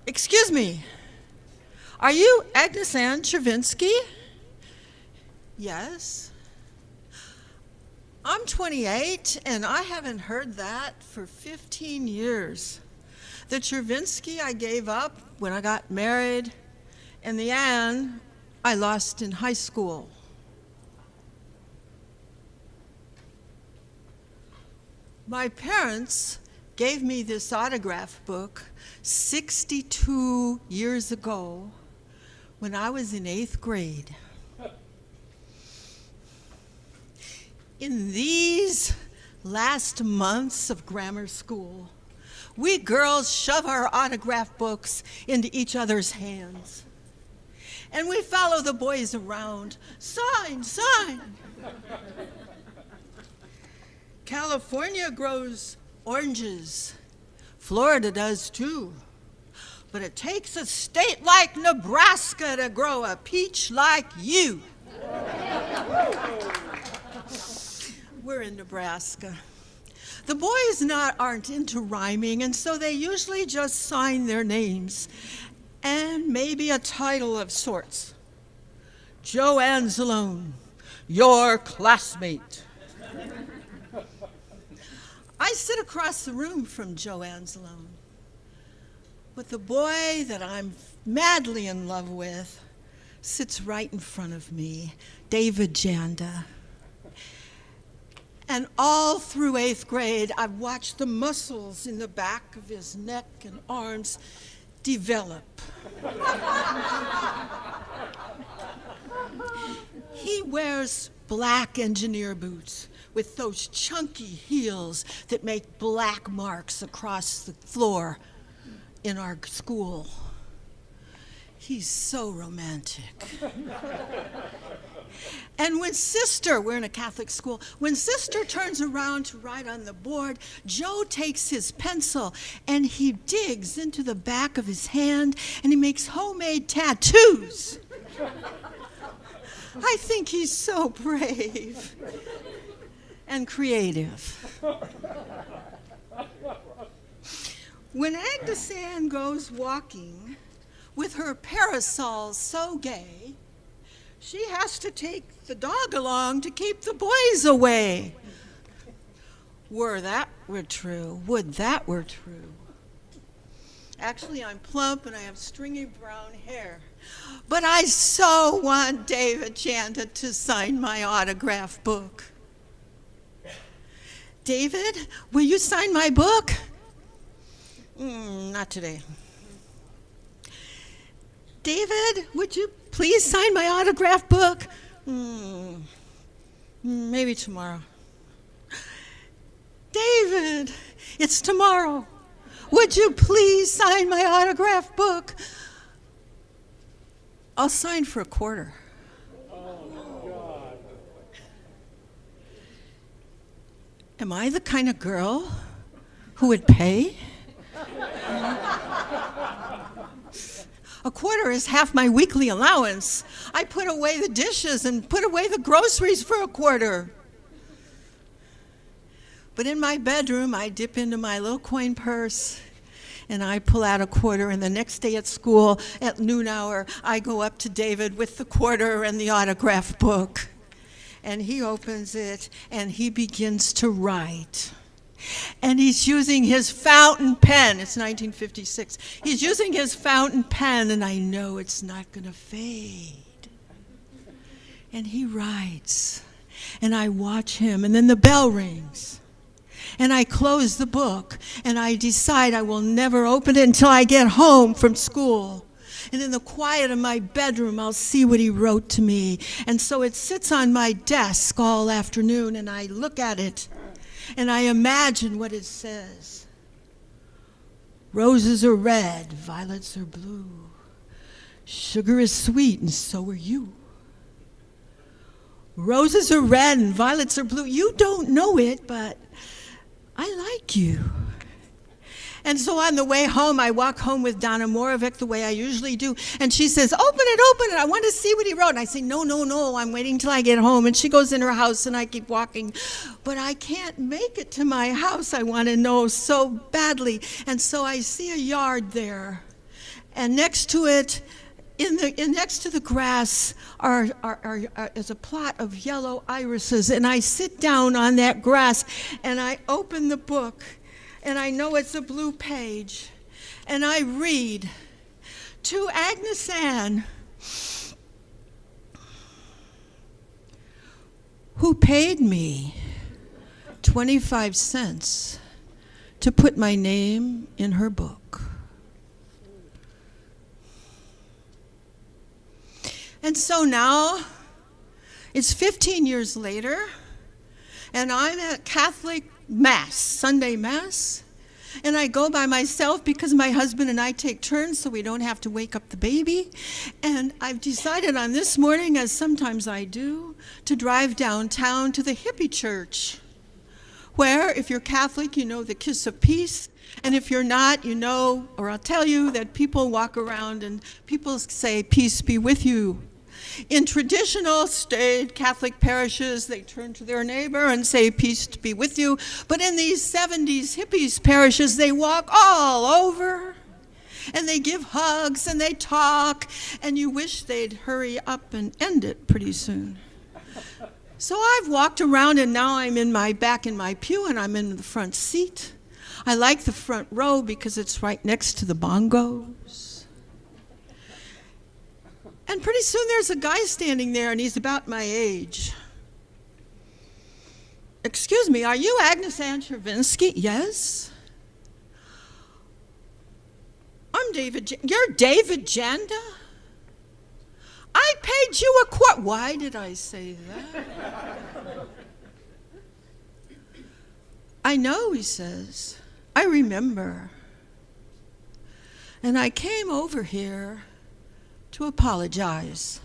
Excuse me, are you Agnes Ann Chervinsky? Yes. I'm 28, and I haven't heard that for 15 years. The Chervinsky I gave up when I got married, and the Ann I lost in high school. My parents gave me this autograph book 62 years ago when I was in 8th grade. In these last months of grammar school, we girls shove our autograph books into each other's hands. And we follow the boys around. Sign, sign. California grows oranges. Florida does too. But it takes a state like Nebraska to grow a peach like you. We're in Nebraska. The boys aren't into rhyming, and so they usually just sign their names and maybe a title of sorts. Joanne Zalone, your classmate. I sit across the room from Joanne Zalone, but the boy that I'm madly in love with sits right in front of me, David Janda. And all through 8th grade, I've watched the muscles in the back of his neck and arms develop. He wears black engineer boots with those chunky heels that make black marks across the floor in our school. He's so romantic. And when Sister, we're in a Catholic school, when Sister turns around to write on the board, Joe takes his pencil and he digs into the back of his hand and he makes homemade tattoos. I think he's so brave and creative. When Agnes Ann goes walking with her parasol so gay, she has to take the dog along to keep the boys away. Would that were true. Actually, I'm plump and I have stringy brown hair. But I so want David Janda to sign my autograph book. David, will you sign my book? Not today. David, would you please sign my autograph book? Maybe tomorrow. David, it's tomorrow. Would you please sign my autograph book? I'll sign for $0.25. Am I the kind of girl who would pay? $0.25 is half my weekly allowance. I put away the dishes and put away the groceries for $0.25. But in my bedroom, I dip into my little coin purse and I pull out $0.25, and the next day at school at noon hour, I go up to David with the $0.25 and the autograph book. And he opens it and he begins to write. And he's using his fountain pen. It's 1956. He's using his fountain pen, and I know it's not going to fade. And he writes, and I watch him, and then the bell rings. And I close the book, and I decide I will never open it until I get home from school. And in the quiet of my bedroom, I'll see what he wrote to me. And so it sits on my desk all afternoon, and I look at it. And I imagine what it says. Roses are red, violets are blue. Sugar is sweet, and so are you. Roses are red and violets are blue. You don't know it, but I like you. And so on the way home, I walk home with Donna Morovic the way I usually do. And she says, open it. I want to see what he wrote. And I say, no, I'm waiting till I get home. And she goes in her house and I keep walking. But I can't make it to my house. I want to know so badly. And so I see a yard there. And next to it, next to the grass is a plot of yellow irises, and I sit down on that grass and I open the book, and I know it's a blue page, and I read, "To Agnes Ann, who paid me 25 cents to put my name in her book." And so now, it's 15 years later, and I'm at Catholic Mass, Sunday Mass, and I go by myself because my husband and I take turns so we don't have to wake up the baby. And I've decided on this morning, as sometimes I do, to drive downtown to the hippie church, where, if you're Catholic, you know the kiss of peace. And if you're not, you know, or I'll tell you, that people walk around and people say, "Peace be with you." In traditional staid Catholic parishes, they turn to their neighbor and say, "Peace be with you." But in these 70s hippies parishes, they walk all over, and they give hugs, and they talk, and you wish they'd hurry up and end it pretty soon. So I've walked around, and now I'm back in my pew, and I'm in the front seat. I like the front row because it's right next to the bongos. And pretty soon there's a guy standing there, and he's about my age. "Excuse me, are you Agnes Ann Chervinsky?" "Yes." "I'm David. You're David Janda? I paid you a quarter." Why did I say that? "I know," he says. "I remember. And I came over here to apologize."